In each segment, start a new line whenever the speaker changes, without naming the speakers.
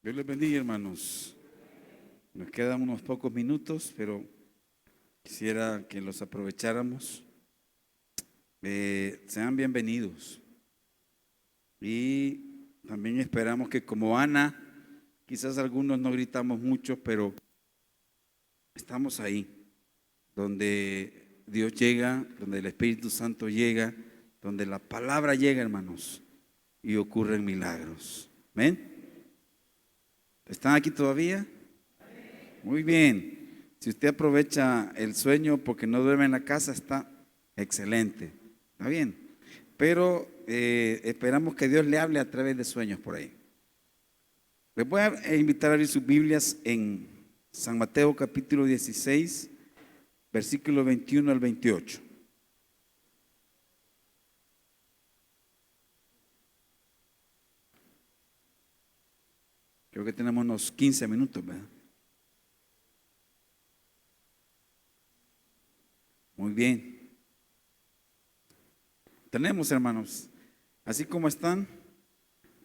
Dios les bendiga, hermanos. Nos quedan unos pocos minutos, pero quisiera que los aprovecháramos. Sean bienvenidos. Y también esperamos que como Ana, quizás algunos no gritamos mucho, pero estamos ahí, donde Dios llega, donde el Espíritu Santo llega, donde la palabra llega, hermanos, y ocurren milagros. ¿Amén? ¿Están aquí todavía? Muy bien. Si usted aprovecha el sueño porque no duerme en la casa, está excelente. Está bien. Pero esperamos que Dios le hable a través de sueños por ahí. Les voy a invitar a abrir sus Biblias en San Mateo capítulo 16, versículo 21 al 28. Creo que tenemos unos 15 minutos, ¿verdad? Muy bien. Tenemos, hermanos, así como están,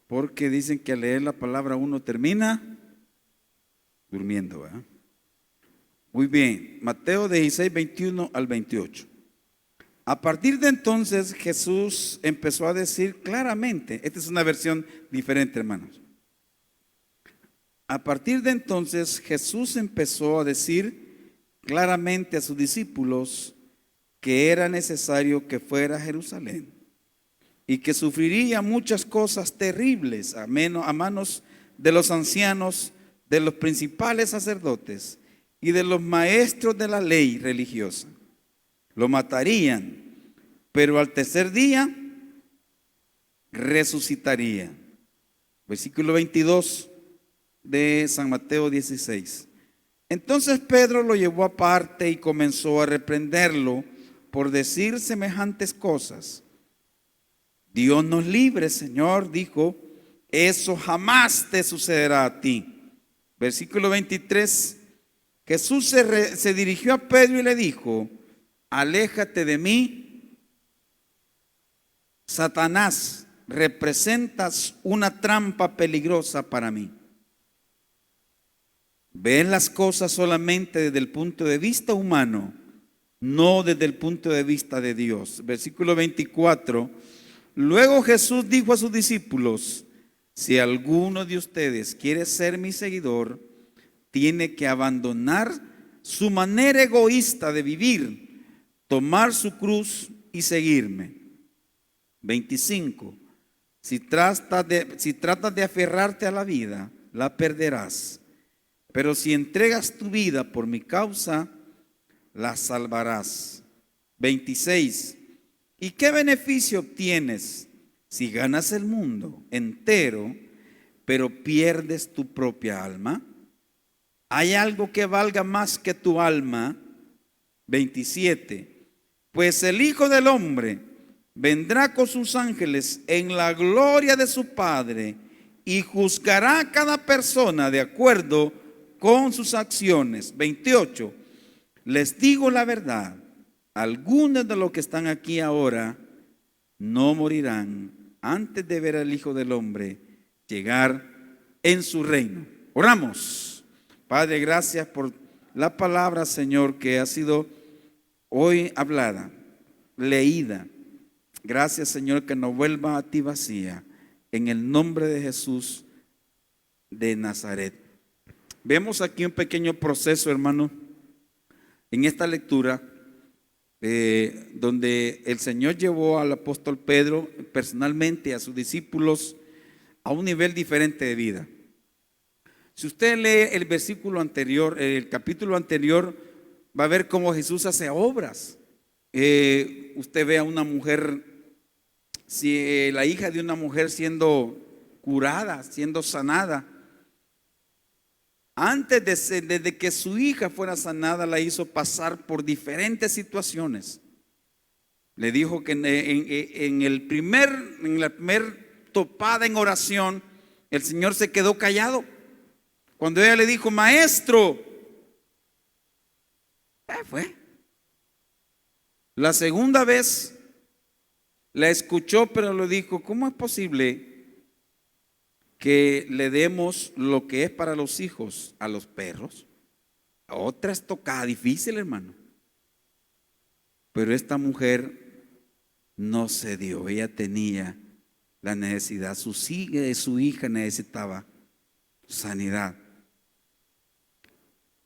porque dicen que al leer la palabra uno termina durmiendo, ¿verdad? Muy bien. Mateo 16, 21 al 28. A partir de entonces Jesús empezó a decir claramente, esta es una versión diferente, hermanos. A partir de entonces Jesús empezó a decir claramente a sus discípulos que era necesario que fuera a Jerusalén y que sufriría muchas cosas terribles a manos de los ancianos, de los principales sacerdotes y de los maestros de la ley religiosa. Lo matarían, pero al tercer día resucitaría. Versículo 22 de San Mateo 16. Entonces Pedro lo llevó aparte y comenzó a reprenderlo por decir semejantes cosas. Dios nos libre, Señor, dijo, eso jamás te sucederá a ti. Versículo 23, Jesús se dirigió a Pedro y le dijo, aléjate de mí, Satanás, representas una trampa peligrosa para mí. Ves las cosas solamente desde el punto de vista humano, no desde el punto de vista de Dios. Versículo 24. Luego Jesús dijo a sus discípulos, si alguno de ustedes quiere ser mi seguidor, tiene que abandonar su manera egoísta de vivir, tomar su cruz y seguirme. 25. Si tratas de aferrarte a la vida, la perderás. Pero si entregas tu vida por mi causa, la salvarás. 26. ¿Y qué beneficio obtienes si ganas el mundo entero, pero pierdes tu propia alma? ¿Hay algo que valga más que tu alma? 27. Pues el Hijo del Hombre vendrá con sus ángeles en la gloria de su Padre y juzgará a cada persona de acuerdo con sus acciones. 28. Les digo la verdad, algunos de los que están aquí ahora no morirán antes de ver al Hijo del Hombre llegar en su reino. Oramos. Padre, gracias por la palabra, Señor, que ha sido hoy hablada, leída. Gracias, Señor, que no vuelva a ti vacía. En el nombre de Jesús de Nazaret. Vemos aquí un pequeño proceso, hermano, en esta lectura, donde el Señor llevó al apóstol Pedro personalmente a sus discípulos a un nivel diferente de vida. Si usted lee el versículo anterior, el capítulo anterior, va a ver cómo Jesús hace obras. Usted ve a una mujer, la hija de una mujer siendo curada, siendo sanada. Antes de que su hija fuera sanada, la hizo pasar por diferentes situaciones. Le dijo que en la primer topada en oración, el Señor se quedó callado. Cuando ella le dijo, maestro, fue. La segunda vez la escuchó, pero le dijo, ¿cómo es posible que le demos lo que es para los hijos a los perros. Otra estocada difícil, hermano. Pero esta mujer no se dio. Ella tenía la necesidad. Su hija necesitaba sanidad.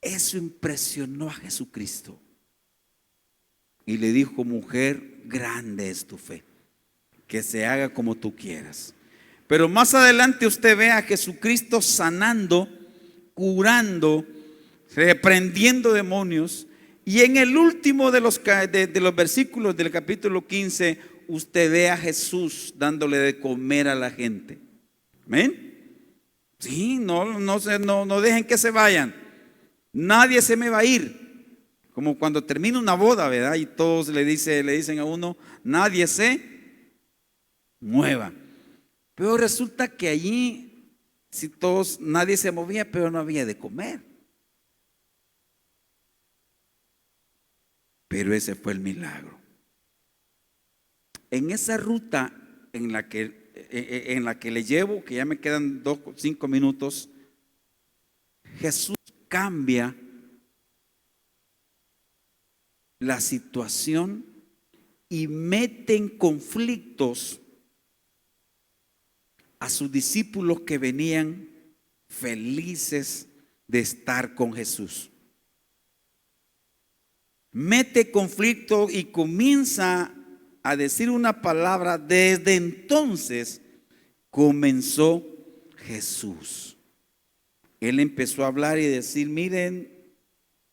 Eso impresionó a Jesucristo. Y le dijo: mujer, grande es tu fe, que se haga como tú quieras. Pero más adelante usted ve a Jesucristo sanando, curando, reprendiendo demonios. Y en el último de los versículos del capítulo 15, usted ve a Jesús dándole de comer a la gente. ¿Amén? Sí, no dejen que se vayan. Nadie se me va a ir. Como cuando termina una boda, ¿verdad? Y todos le dicen a uno: nadie se mueva. Pero resulta que allí, nadie se movía, pero no había de comer. Pero ese fue el milagro. En esa ruta en la que le llevo, que ya me quedan 5 minutos, Jesús cambia la situación y mete en conflictos a sus discípulos que venían felices de estar con Jesús. Mete conflicto y comienza a decir una palabra. Desde entonces comenzó Jesús. Él empezó a hablar y decir: miren,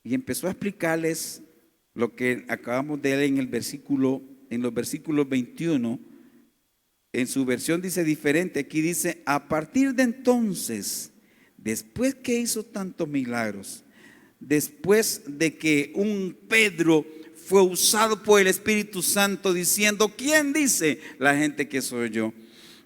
y empezó a explicarles lo que acabamos de leer en los versículos 21. En su versión dice diferente. Aquí dice: a partir de entonces, después que hizo tantos milagros, después de que un Pedro fue usado por el Espíritu Santo diciendo: ¿quién dice la gente que soy yo?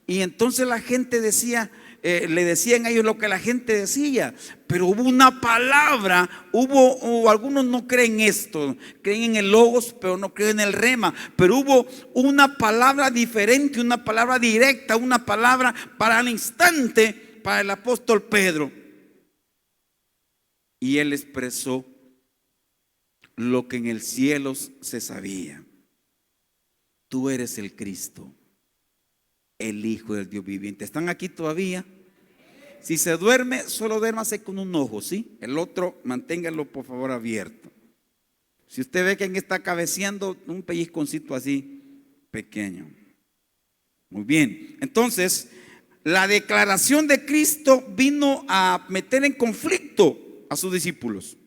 Y entonces la gente decía, le decían a ellos lo que la gente decía, pero hubo una palabra, algunos no creen esto, creen en el logos, pero no creen en el rema, pero hubo una palabra diferente, una palabra directa, una palabra para el instante para el apóstol Pedro. Y él expresó lo que en el cielo se sabía: tú eres el Cristo, el Hijo del Dios viviente. ¿Están aquí todavía? Si se duerme, solo duérmase con un ojo, ¿sí? El otro, manténgalo por favor abierto. Si usted ve que alguien está cabeceando, un pellizconcito así, pequeño. Muy bien. Entonces, la declaración de Cristo vino a meter en conflicto a sus discípulos.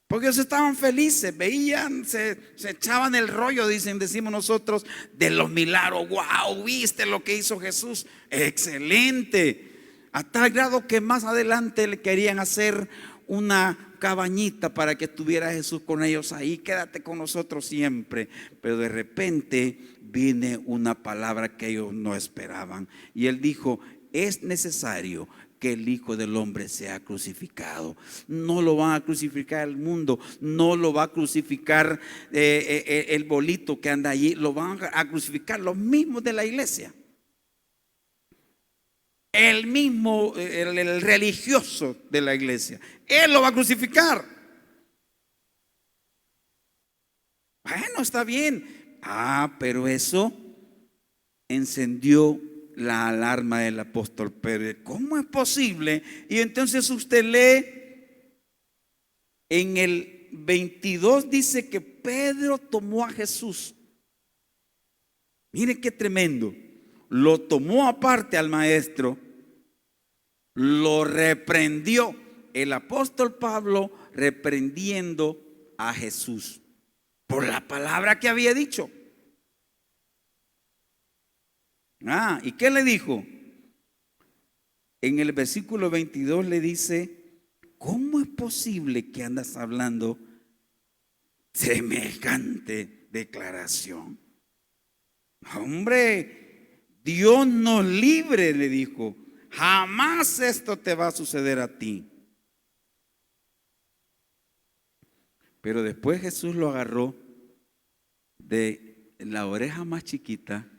Porque ellos estaban felices, veían, se echaban el rollo, decimos nosotros, de los milagros. Wow, ¿viste lo que hizo Jesús? Excelente. A tal grado que más adelante le querían hacer una cabañita para que estuviera Jesús con ellos ahí. Quédate con nosotros siempre. Pero de repente viene una palabra que ellos no esperaban. Y él dijo: es necesario que el Hijo del Hombre sea crucificado. No lo van a crucificar el mundo, no lo va a crucificar el bolito que anda allí, lo van a crucificar los mismos de la iglesia. El mismo, el religioso de la iglesia, él lo va a crucificar. Bueno, está bien. Pero eso encendió la alarma del apóstol Pedro. ¿Cómo es posible? Y entonces usted lee en el 22, dice que Pedro tomó a Jesús. Mire qué tremendo. Lo tomó aparte al maestro, lo reprendió. El apóstol Pablo reprendiendo a Jesús por la palabra que había dicho. ¿Y qué le dijo? En el versículo 22 le dice: ¿cómo es posible que andas hablando semejante declaración? Hombre, Dios nos libre, le dijo. Jamás esto te va a suceder a ti. Pero después Jesús lo agarró de la oreja más chiquita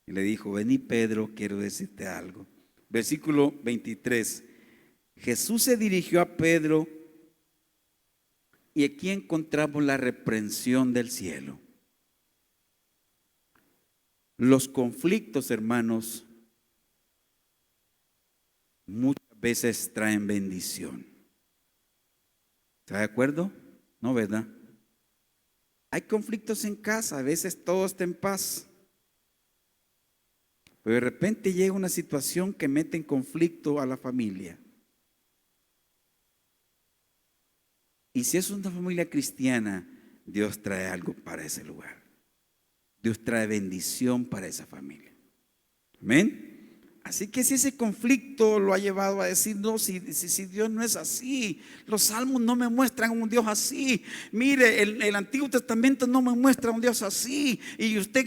Y le dijo: vení, Pedro, quiero decirte algo. Versículo 23. Jesús se dirigió a Pedro y aquí encontramos la reprensión del cielo. Los conflictos, hermanos, muchas veces traen bendición. ¿Está de acuerdo? No, ¿verdad? Hay conflictos en casa, a veces todo está en paz. Pero de repente llega una situación que mete en conflicto a la familia. Y si es una familia cristiana, Dios trae algo para ese lugar. Dios trae bendición para esa familia. Amén. Así que si ese conflicto lo ha llevado a decir: no, si Dios no es así, los salmos no me muestran un Dios así, mire, el Antiguo Testamento no me muestra un Dios así, y usted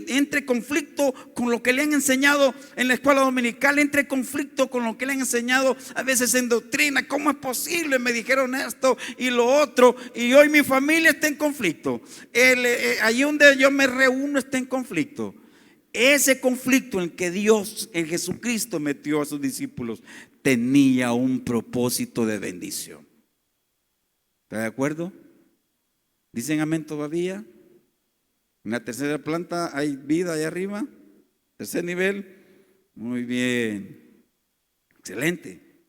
entre conflicto con lo que le han enseñado en la escuela dominical, entre conflicto con lo que le han enseñado a veces en doctrina. ¿Cómo es posible? Me dijeron esto y lo otro, y hoy mi familia está en conflicto, allí donde yo me reúno está en conflicto. Ese conflicto en que Dios, en Jesucristo, metió a sus discípulos, tenía un propósito de bendición. ¿Está de acuerdo? ¿Dicen amén todavía? En la tercera planta hay vida allá arriba. Tercer nivel. Muy bien. Excelente.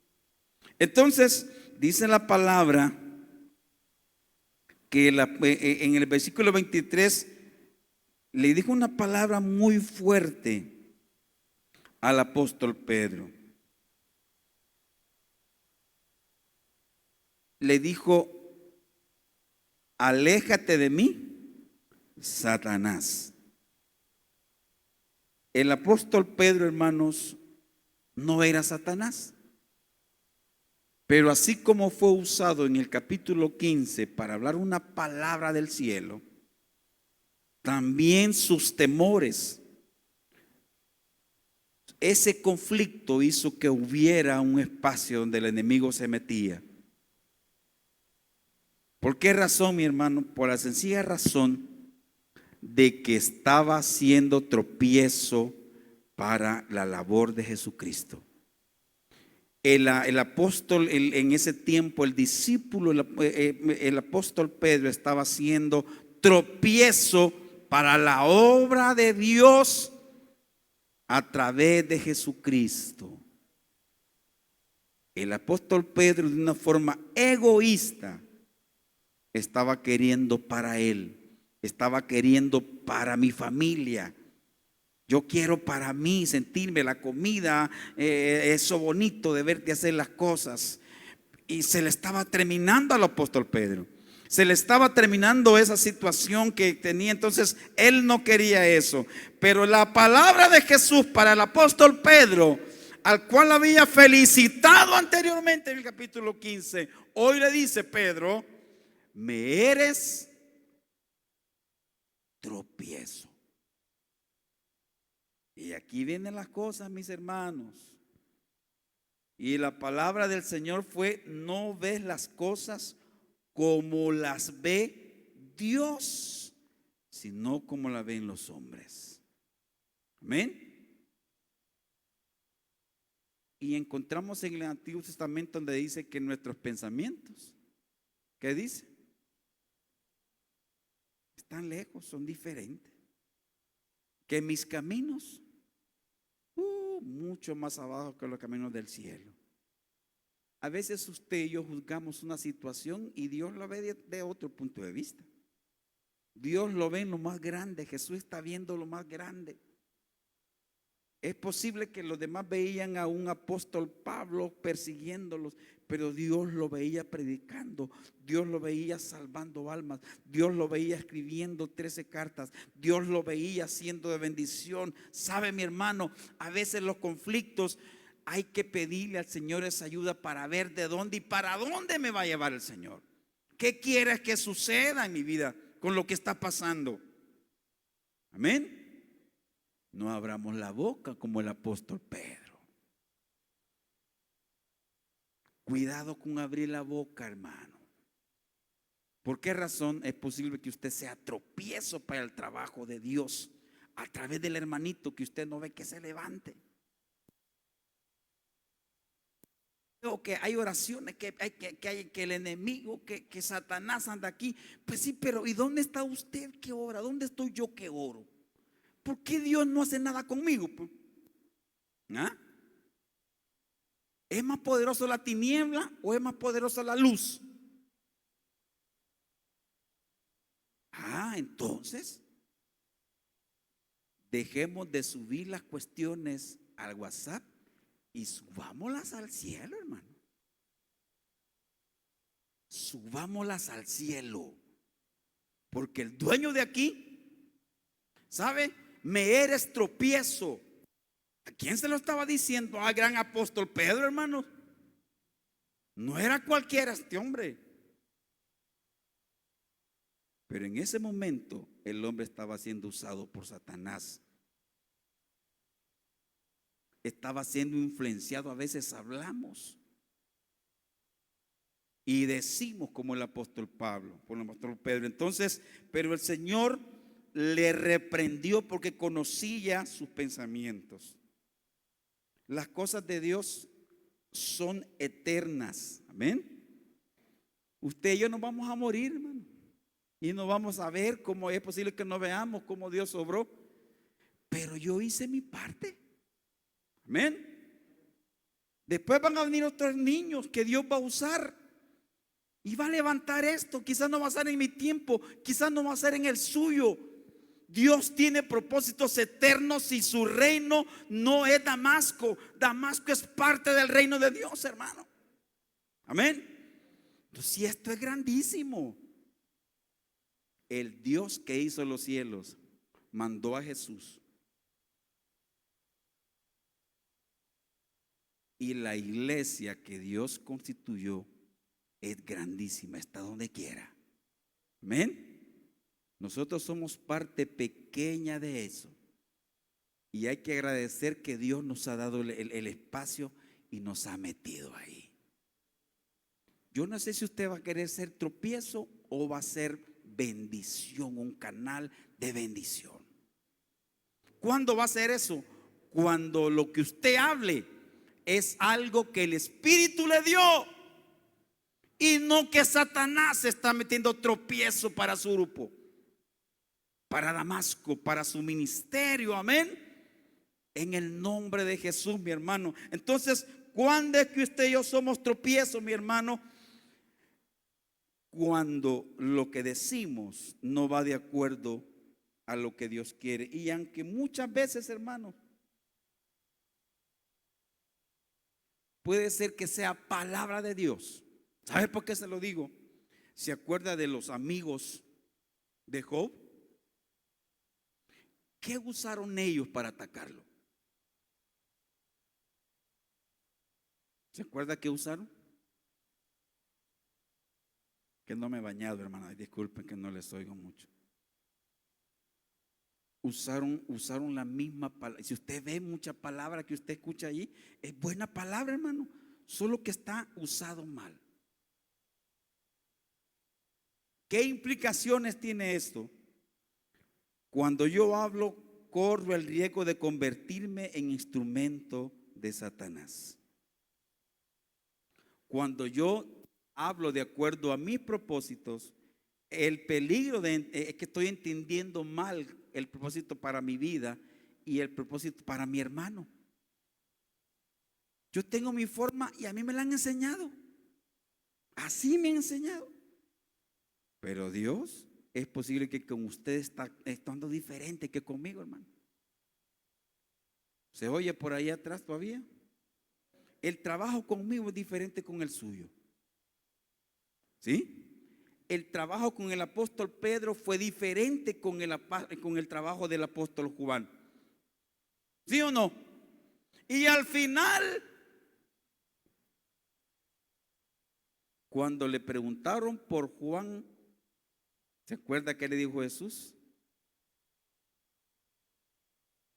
Entonces, dice la palabra que en el versículo 23 le dijo una palabra muy fuerte al apóstol Pedro. Le dijo: aléjate de mí, Satanás. El apóstol Pedro, hermanos, no era Satanás. Pero así como fue usado en el capítulo 15 para hablar una palabra del cielo, también sus temores, ese conflicto hizo que hubiera un espacio donde el enemigo se metía. ¿Por qué razón, mi hermano? Por la sencilla razón de que estaba haciendo tropiezo para la labor de Jesucristo. El apóstol, en ese tiempo, el discípulo, el apóstol Pedro estaba haciendo tropiezo para la obra de Dios a través de Jesucristo. El apóstol Pedro, de una forma egoísta, estaba queriendo para él, estaba queriendo para mi familia. Yo quiero para mí sentirme la comida, eso bonito de verte hacer las cosas. Y se le estaba terminando al apóstol Pedro. Se le estaba terminando esa situación que tenía. Entonces él no quería eso. Pero la palabra de Jesús para el apóstol Pedro, al cual había felicitado anteriormente en el capítulo 15, hoy le dice: Pedro, me eres tropiezo. Y aquí vienen las cosas, mis hermanos. Y la palabra del Señor fue: no ves las cosas como las ve Dios, sino como las ven los hombres. Amén. Y encontramos en el Antiguo Testamento donde dice que nuestros pensamientos, ¿qué dice? Están lejos, son diferentes. Que mis caminos, mucho más abajo que los caminos del cielo. A veces usted y yo juzgamos una situación y Dios lo ve de otro punto de vista. Dios lo ve en lo más grande. Jesús está viendo lo más grande. Es posible que los demás veían a un apóstol Pablo persiguiéndolos, pero Dios lo veía predicando, Dios lo veía salvando almas, Dios lo veía escribiendo 13 cartas, Dios lo veía siendo de bendición. Sabe, mi hermano, a veces los conflictos hay que pedirle al Señor esa ayuda para ver de dónde y para dónde me va a llevar el Señor. ¿Qué quieres que suceda en mi vida con lo que está pasando? Amén. No abramos la boca como el apóstol Pedro. Cuidado con abrir la boca, hermano. ¿Por qué razón es posible que usted sea tropiezo para el trabajo de Dios? a través del hermanito que usted no ve que se levante. O que hay oraciones, que el enemigo, que Satanás anda aquí. Pues sí, pero ¿y dónde está usted que ora? ¿Dónde estoy yo que oro? ¿Por qué Dios no hace nada conmigo? ¿Ah? ¿Es más poderoso la tiniebla o es más poderosa la luz? Entonces dejemos de subir las cuestiones al WhatsApp y subámoslas al cielo, hermano. Subámoslas al cielo. Porque el dueño de aquí, ¿sabe? Me eres tropiezo. ¿A quién se lo estaba diciendo? Al gran apóstol Pedro, hermano. No era cualquiera este hombre. Pero en ese momento el hombre estaba siendo usado por Satanás. Estaba siendo influenciado. A veces hablamos y decimos como el apóstol Pablo, como el apóstol Pedro. Entonces, pero el Señor le reprendió porque conocía sus pensamientos. Las cosas de Dios son eternas. Amén. Usted y yo nos vamos a morir, hermano. Y no vamos a ver cómo es posible que no veamos cómo Dios obró. Pero yo hice mi parte. Amén. Después van a venir otros niños que Dios va a usar. Y va a levantar esto. Quizás no va a ser en mi tiempo. Quizás no va a ser en el suyo. Dios tiene propósitos eternos y su reino no es Damasco. Damasco es parte del reino de Dios, hermano. Amén. Entonces, si esto es grandísimo. El Dios que hizo los cielos mandó a Jesús. Y la iglesia que Dios constituyó es grandísima, está donde quiera. Amén. Nosotros somos parte pequeña de eso. Y hay que agradecer que Dios nos ha dado el espacio y nos ha metido ahí. Yo no sé si usted va a querer ser tropiezo o va a ser bendición, un canal de bendición. ¿Cuándo va a ser eso? Cuando lo que usted hable es algo que el Espíritu le dio y no que Satanás está metiendo tropiezo para su grupo, para Damasco, para su ministerio. Amén. En el nombre de Jesús, mi hermano. Entonces, ¿cuándo es que usted y yo somos tropiezos, mi hermano? Cuando lo que decimos no va de acuerdo a lo que Dios quiere. Y aunque muchas veces, hermano, puede ser que sea palabra de Dios. ¿Sabe por qué se lo digo? ¿Se acuerda de los amigos de Job? ¿Qué usaron ellos para atacarlo? ¿Se acuerda qué usaron? Que no me he bañado, hermana. Disculpen que no les oigo mucho. Usaron la misma palabra. Si usted ve mucha palabra que usted escucha allí, es buena palabra, hermano. Solo que está usado mal. ¿Qué implicaciones tiene esto? Cuando yo hablo, corro el riesgo de convertirme en instrumento de Satanás. Cuando yo hablo de acuerdo a mis propósitos, el peligro es que estoy entendiendo mal el propósito para mi vida y el propósito para mi hermano. Yo tengo mi forma y a mí me la han enseñado. Así me han enseñado. Pero Dios, es posible que con usted está estando diferente que conmigo, hermano. ¿Se oye por ahí atrás todavía? El trabajo conmigo es diferente con el suyo. ¿Sí? El trabajo con el apóstol Pedro fue diferente con el trabajo del apóstol Juan. ¿Sí o no? Y al final, cuando le preguntaron por Juan, ¿se acuerda qué le dijo Jesús?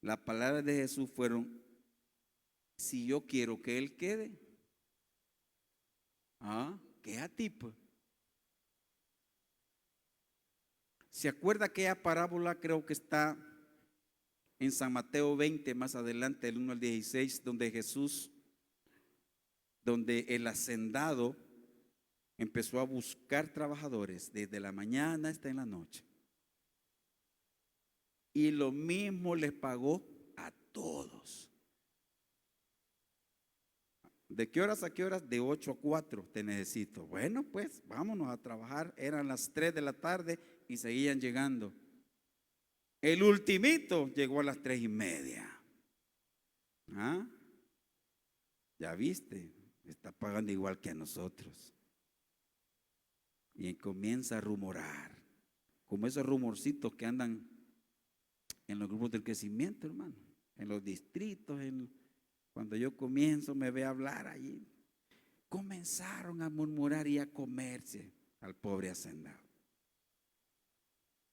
Las palabras de Jesús fueron: si yo quiero que él quede, queda a ti, pues. ¿Se acuerda aquella parábola? Creo que está en San Mateo 20, más adelante, del 1 al 16, donde el hacendado empezó a buscar trabajadores desde la mañana hasta en la noche. Y lo mismo les pagó a todos. ¿De qué horas a qué horas? De 8 a 4 te necesito. Bueno, pues vámonos a trabajar. Eran las 3 de la tarde y seguían llegando. El ultimito llegó a las 3:30. ¿Ah? Ya viste, está pagando igual que a nosotros. Y comienza a rumorar, como esos rumorcitos que andan en los grupos del crecimiento, hermano, en los distritos, cuando yo comienzo, me ve hablar allí. Comenzaron a murmurar y a comerse al pobre hacendado.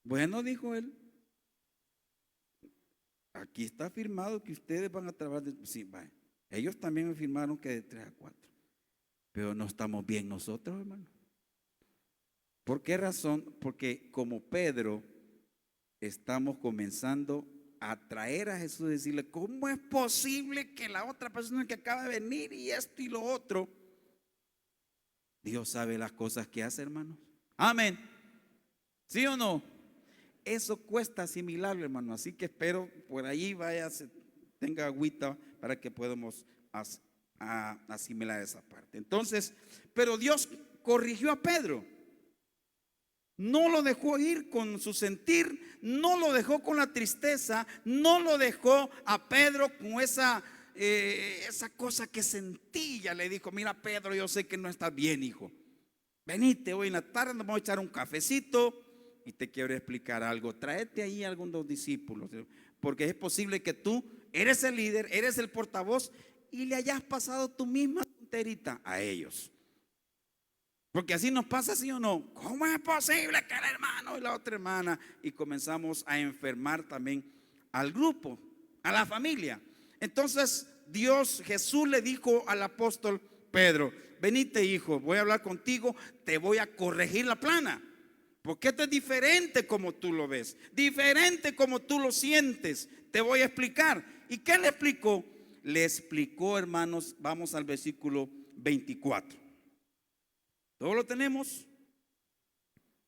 Bueno, dijo él, aquí está firmado que ustedes van a trabajar. Sí, vaya. Ellos también me firmaron que de 3 a 4. Pero no estamos bien nosotros, hermano. ¿Por qué razón? Porque como Pedro estamos comenzando a traer a Jesús y decirle, ¿cómo es posible que la otra persona que acaba de venir y esto y lo otro? Dios sabe las cosas que hace, hermanos. Amén. ¿Sí o no? Eso cuesta asimilarlo, hermano. Así que espero por ahí tenga agüita para que podamos asimilar esa parte. Entonces, pero Dios corrigió a Pedro. No lo dejó ir con su sentir, no lo dejó con la tristeza, no lo dejó a Pedro con esa cosa que sentía. Le dijo, mira Pedro, yo sé que no estás bien, hijo. Venite hoy en la tarde, nos vamos a echar un cafecito y te quiero explicar algo. Tráete ahí a algunos discípulos, porque es posible que tú eres el líder, eres el portavoz y le hayas pasado tu misma tonterita a ellos. Porque así nos pasa, ¿sí o no? ¿Cómo es posible que el hermano y la otra hermana? Y comenzamos a enfermar también al grupo, a la familia. Entonces Jesús le dijo al apóstol Pedro, venite hijo, voy a hablar contigo, te voy a corregir la plana. Porque esto es diferente como tú lo ves, diferente como tú lo sientes. Te voy a explicar. ¿Y qué le explicó? Le explicó, hermanos, vamos al versículo 24. ¿Todo lo tenemos?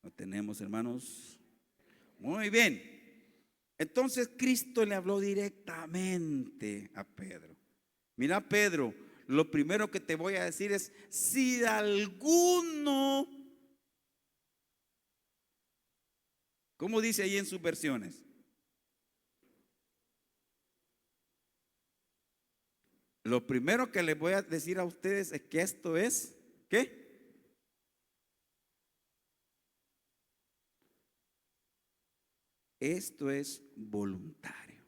Lo tenemos, hermanos. Muy bien. Entonces Cristo le habló directamente a Pedro. Mira, Pedro, lo primero que te voy a decir es, si alguno, ¿cómo dice ahí en sus versiones? Lo primero que les voy a decir a ustedes es que esto es, ¿qué? Esto es voluntario.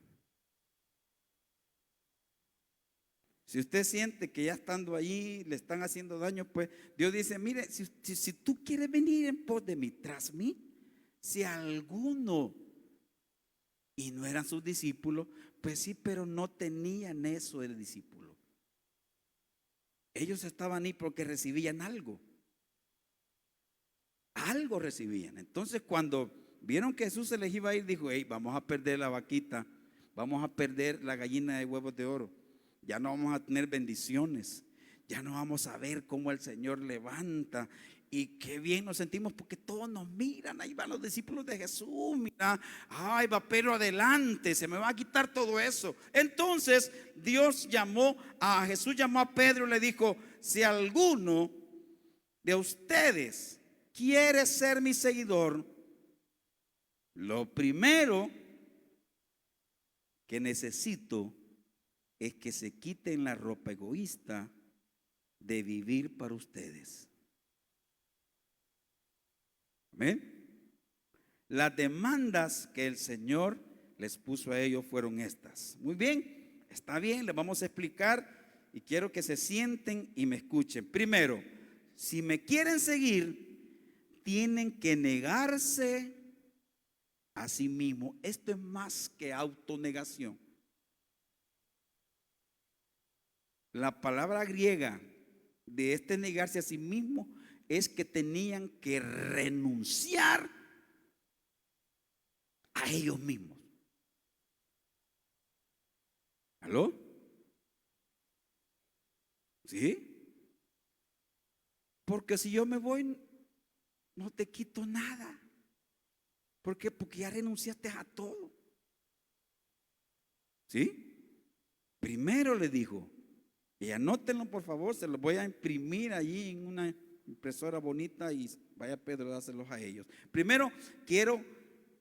Si usted siente que ya estando allí le están haciendo daño, pues Dios dice, mire, si tú quieres venir en pos de mí, tras mí, si alguno, y no eran sus discípulos, pues sí, pero no tenían eso el discípulo. Ellos estaban ahí porque recibían algo. Algo recibían. Entonces cuando vieron que Jesús se les iba a ir, dijo, hey, vamos a perder la vaquita, vamos a perder la gallina de huevos de oro. Ya no vamos a tener bendiciones, ya no vamos a ver cómo el Señor levanta. Y qué bien nos sentimos porque todos nos miran. Ahí van los discípulos de Jesús. Mira, ay, va Pedro adelante, se me va a quitar todo eso. Entonces Jesús llamó a Pedro y le dijo, si alguno de ustedes quiere ser mi seguidor, lo primero que necesito es que se quiten la ropa egoísta de vivir para ustedes. ¿Amén? Las demandas que el Señor les puso a ellos fueron estas. Muy bien, está bien, les vamos a explicar y quiero que se sienten y me escuchen. Primero, si me quieren seguir, tienen que negarse a sí mismo. Esto es más que autonegación. La palabra griega de este negarse a sí mismo es que tenían que renunciar a ellos mismos. ¿Aló? ¿Sí? Porque si yo me voy, no te quito nada. ¿Por qué? Porque ya renunciaste a todo. ¿Sí? Primero le dijo, y anótenlo por favor, se los voy a imprimir allí en una impresora bonita y vaya Pedro, dáselos a ellos. Primero, quiero,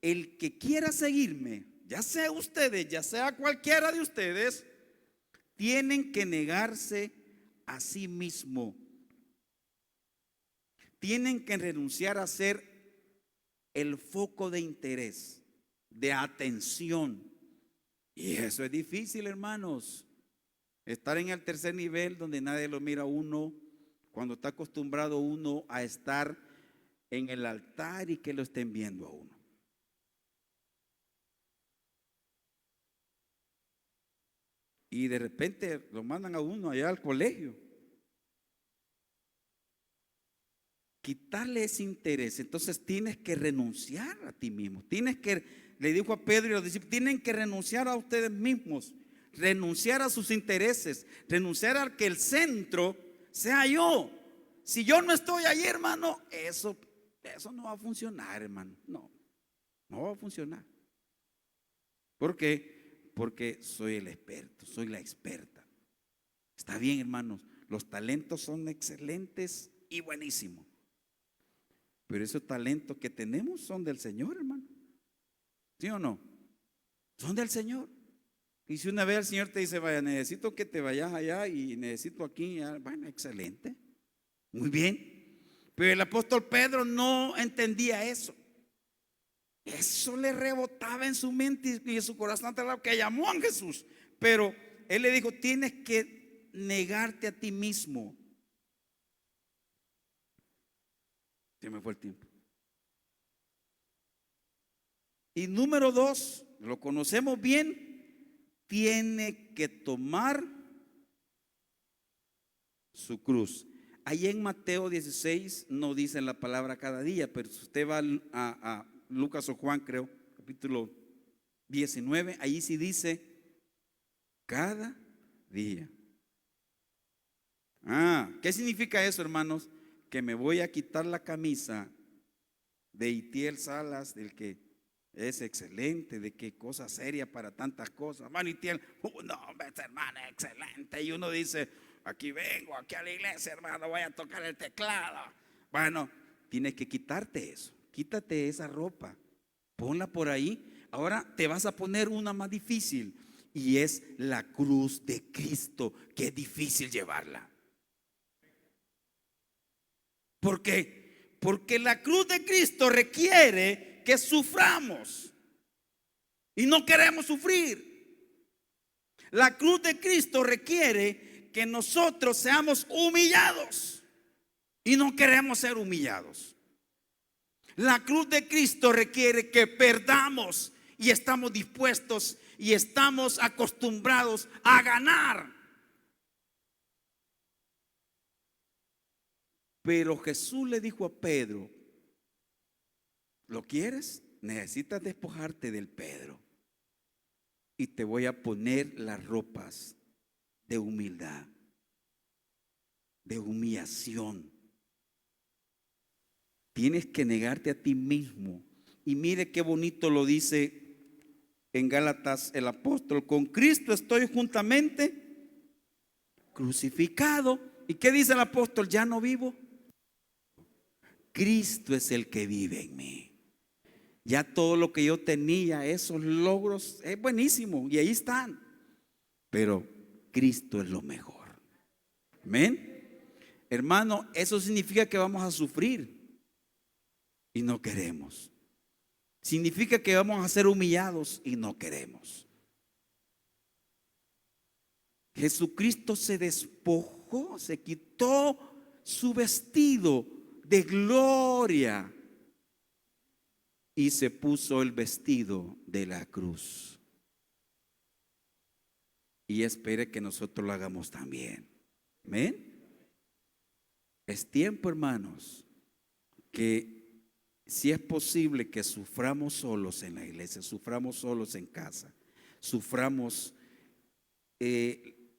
el que quiera seguirme, ya sea ustedes, ya sea cualquiera de ustedes, tienen que negarse a sí mismo. Tienen que renunciar a ser el foco de interés, de atención. Y eso es difícil, hermanos. Estar en el tercer nivel donde nadie lo mira a uno, cuando está acostumbrado uno a estar en el altar y que lo estén viendo a uno. Y de repente lo mandan a uno allá al colegio. Quitarle ese interés. Entonces tienes que renunciar a ti mismo. Tienes que, le dijo a Pedro y a los discípulos, tienen que renunciar a ustedes mismos, renunciar a sus intereses, renunciar a que el centro sea yo. Si yo no estoy ahí, hermano, eso no va a funcionar, hermano. No va a funcionar. ¿Por qué? Porque soy el experto, soy la experta. Está bien, hermanos, los talentos son excelentes y buenísimos. Pero esos talentos que tenemos son del Señor, hermano. ¿Sí o no? Son del Señor. Y si una vez el Señor te dice, vaya, necesito que te vayas allá y necesito aquí, bueno, excelente. Muy bien. Pero el apóstol Pedro no entendía eso. Eso le rebotaba en su mente y en su corazón, que llamó a Jesús. Pero él le dijo, tienes que negarte a ti mismo. Se me fue el tiempo. Y número 2, lo conocemos bien, tiene que tomar su cruz. Ahí en Mateo 16 no dice la palabra cada día, pero si usted va a Lucas o Juan, creo, capítulo 19, ahí sí dice cada día. ¿Qué significa eso, hermanos? Que me voy a quitar la camisa de Itiel Salas, del que es excelente, de qué cosa seria para tantas cosas. Hermano Itiel, no, este hermano es excelente. Y uno dice, aquí vengo, aquí a la iglesia, hermano, voy a tocar el teclado. Bueno, tienes que quitarte eso. Quítate esa ropa, ponla por ahí. Ahora te vas a poner una más difícil, y es la cruz de Cristo, que es difícil llevarla. ¿Por qué? Porque la cruz de Cristo requiere que suframos y no queremos sufrir. La cruz de Cristo requiere que nosotros seamos humillados y no queremos ser humillados. La cruz de Cristo requiere que perdamos y estamos dispuestos y estamos acostumbrados a ganar. Pero Jesús le dijo a Pedro, ¿lo quieres? Necesitas despojarte del Pedro. Y te voy a poner las ropas de humildad, de humillación. Tienes que negarte a ti mismo. Y mire qué bonito lo dice en Gálatas el apóstol: con Cristo estoy juntamente crucificado. ¿Y qué dice el apóstol? Ya no vivo. Cristo es el que vive en mí. Ya todo lo que yo tenía, esos logros, es buenísimo y ahí están. Pero Cristo es lo mejor. Amén. Hermano, eso significa que vamos a sufrir y no queremos. Significa que vamos a ser humillados y no queremos. Jesucristo se despojó, se quitó su vestido de gloria y se puso el vestido de la cruz. Y espere que nosotros lo hagamos también. ¿Amén? Es tiempo, hermanos, que si es posible que suframos solos en la iglesia, suframos solos en casa, suframos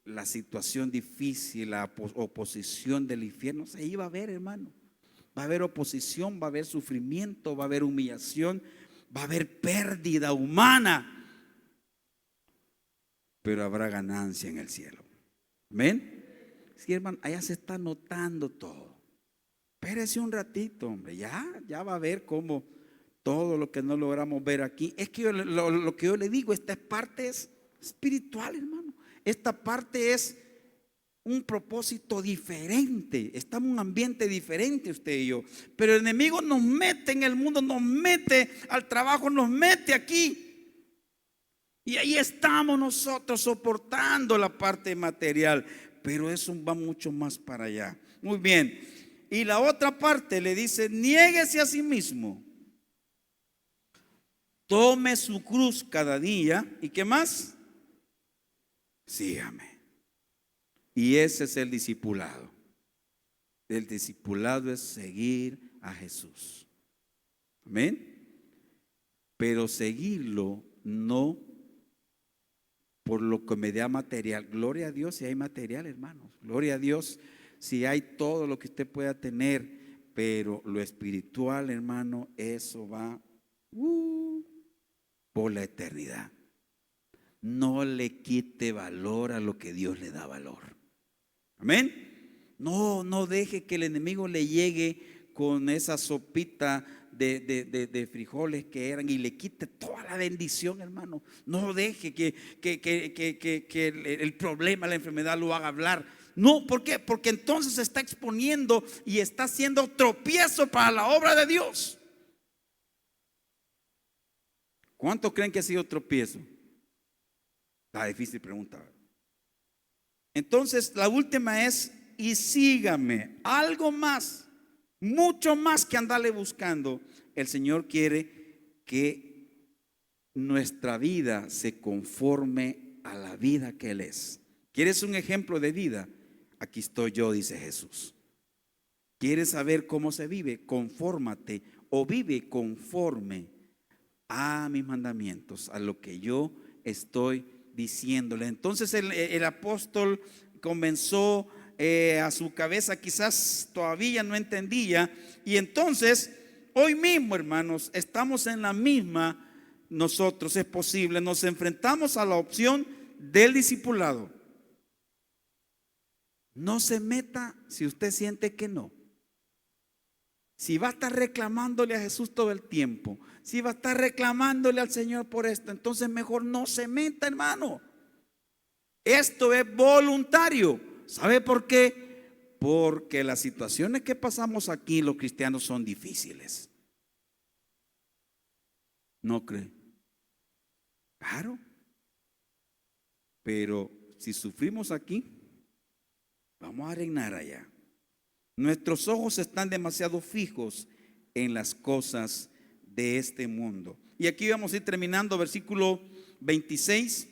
la situación difícil, la oposición del infierno, se iba a ver, hermano. Va a haber oposición, va a haber sufrimiento, va a haber humillación, va a haber pérdida humana, pero habrá ganancia en el cielo. Amén. Sí, hermano, allá se está notando todo. Espérese un ratito, hombre, ya va a ver cómo todo lo que no logramos ver aquí. Es que lo que yo le digo, esta parte es espiritual, hermano. Esta parte es un propósito diferente. Estamos en un ambiente diferente usted y yo. Pero el enemigo nos mete en el mundo, nos mete al trabajo, nos mete aquí. Y ahí estamos nosotros soportando la parte material. Pero eso va mucho más para allá. Muy bien. Y la otra parte le dice: niéguese a sí mismo. Tome su cruz cada día. ¿Y qué más? Sígame. Y ese es el discipulado. El discipulado es seguir a Jesús. Amén. Pero seguirlo no por lo que me da material. Gloria a Dios si hay material, hermanos. Gloria a Dios si hay todo lo que usted pueda tener. Pero lo espiritual, hermano, eso va por la eternidad. No le quite valor a lo que Dios le da valor. Amén. No deje que el enemigo le llegue con esa sopita de frijoles que eran y le quite toda la bendición, hermano. No deje que el problema, la enfermedad lo haga hablar. No, ¿por qué? Porque entonces se está exponiendo y está haciendo tropiezo para la obra de Dios. ¿Cuántos creen que ha sido tropiezo? Está difícil pregunta. Entonces la última es: y sígame. Algo más, mucho más que andarle buscando. El Señor quiere que nuestra vida se conforme a la vida que Él es. ¿Quieres un ejemplo de vida? Aquí estoy yo, dice Jesús. ¿Quieres saber cómo se vive? Confórmate o vive conforme a mis mandamientos, a lo que yo estoy diciéndole. Entonces el apóstol comenzó a su cabeza, quizás todavía no entendía, y entonces hoy mismo, hermanos, estamos en la misma. Nosotros, es posible, nos enfrentamos a la opción del discipulado. No se meta si usted siente que no. Si va a estar reclamándole a Jesús todo el tiempo, si va a estar reclamándole al Señor por esto, entonces mejor no se meta, hermano. Esto es voluntario. ¿Sabe por qué? Porque las situaciones que pasamos aquí los cristianos son difíciles. ¿No cree? Claro. Pero si sufrimos aquí, vamos a reinar allá. Nuestros ojos están demasiado fijos en las cosas de este mundo. Y aquí vamos a ir terminando, versículo 26.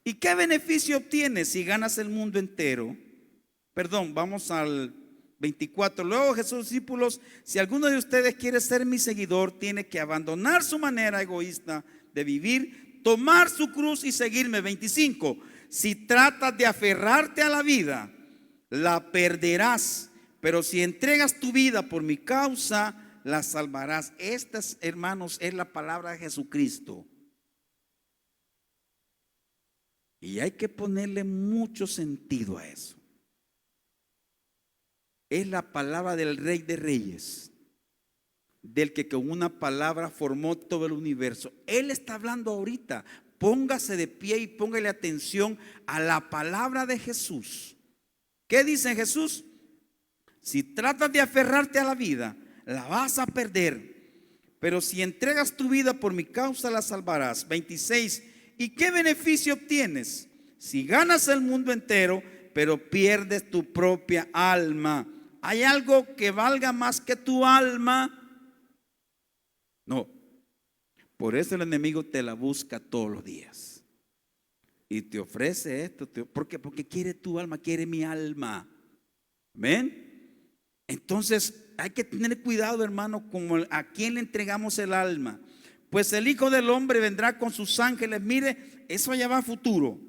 ¿Y qué beneficio obtienes si ganas el mundo entero? Perdón, vamos al 24. Luego Jesús, discípulos: si alguno de ustedes quiere ser mi seguidor, tiene que abandonar su manera egoísta de vivir, tomar su cruz y seguirme. 25. Si tratas de aferrarte a la vida, la perderás, pero si entregas tu vida por mi causa, la salvarás. Esta, hermanos, es la palabra de Jesucristo. Y hay que ponerle mucho sentido a eso. Es la palabra del Rey de Reyes, del que con una palabra formó todo el universo. Él está hablando ahorita. Póngase de pie y póngale atención a la palabra de Jesús. ¿Qué dice Jesús? Si tratas de aferrarte a la vida, la vas a perder, pero si entregas tu vida por mi causa, la salvarás. 26. ¿Y qué beneficio obtienes si ganas el mundo entero, pero pierdes tu propia alma? ¿Hay algo que valga más que tu alma? No. Por eso el enemigo te la busca todos los días y te ofrece esto. ¿Por qué? Porque quiere tu alma, quiere mi alma. ¿Ven? Entonces hay que tener cuidado, hermano, como a quién le entregamos el alma. Pues el Hijo del Hombre vendrá con sus ángeles. Mire, eso allá va a futuro.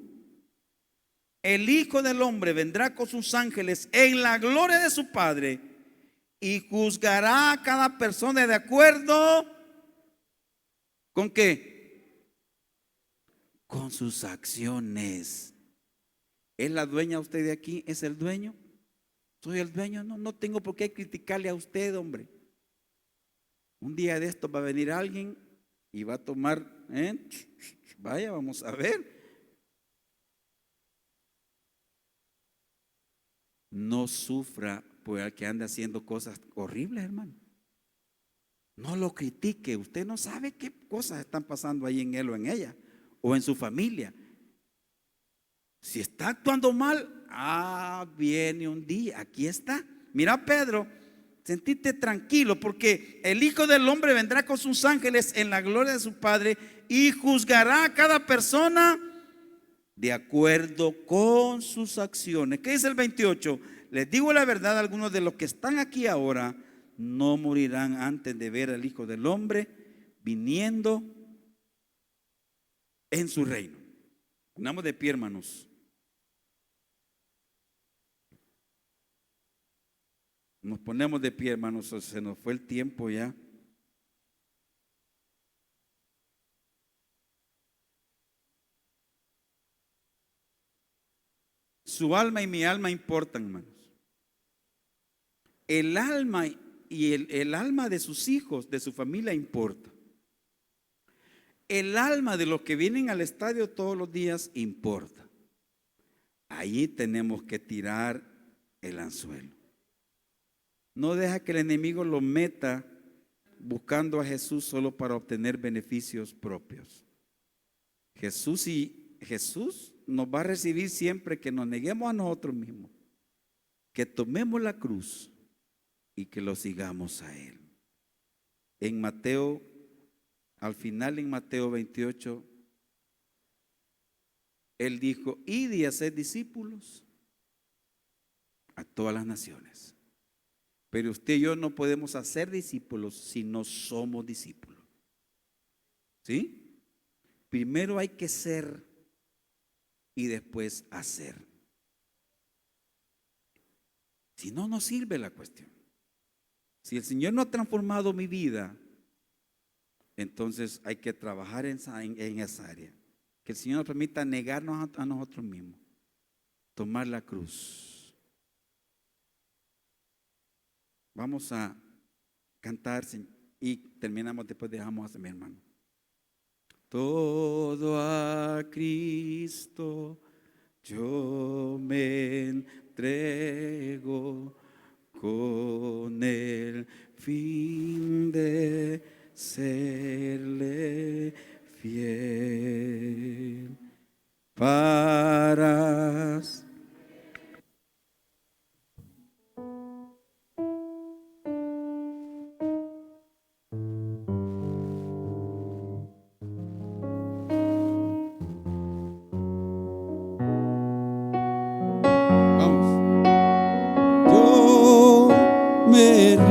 el Hijo del Hombre vendrá con sus ángeles en la gloria de su Padre y juzgará a cada persona de acuerdo ¿con qué? Con sus acciones. ¿Es la dueña usted de aquí? ¿Es el dueño? ¿Soy el dueño? No, no tengo por qué criticarle a usted, hombre. Un día de esto va a venir alguien y va a tomar, vaya, vamos a ver. No sufra por el que anda haciendo cosas horribles, hermano. No lo critique. Usted no sabe qué cosas están pasando ahí en él o en ella o en su familia. Si está actuando mal, viene un día, aquí está. Mira, Pedro, sentite tranquilo porque el Hijo del Hombre vendrá con sus ángeles en la gloria de su Padre y juzgará a cada persona de acuerdo con sus acciones. ¿Qué dice el 28? Les digo la verdad, algunos de los que están aquí ahora no morirán antes de ver al Hijo del Hombre viniendo en su reino. Pongamos de pie, hermanos. Nos ponemos de pie, hermanos, se nos fue el tiempo ya. Su alma y mi alma importan, hermanos. El alma y el alma de sus hijos, de su familia importa. El alma de los que vienen al estadio todos los días importa. Ahí tenemos que tirar el anzuelo. No deja que el enemigo lo meta buscando a Jesús solo para obtener beneficios propios. Jesús nos va a recibir siempre que nos neguemos a nosotros mismos, que tomemos la cruz y que lo sigamos a Él. En Mateo, al final en Mateo 28, Él dijo: id y haced discípulos a todas las naciones. Pero usted y yo no podemos hacer discípulos si no somos discípulos. ¿Sí? Primero hay que ser y después hacer. Si no, no sirve la cuestión. Si el Señor no ha transformado mi vida, entonces hay que trabajar en esa área. Que el Señor nos permita negarnos a nosotros mismos, tomar la cruz. Vamos a cantar y terminamos, después dejamos a mi hermano. Todo a Cristo yo me entrego con el fin de serle fiel para me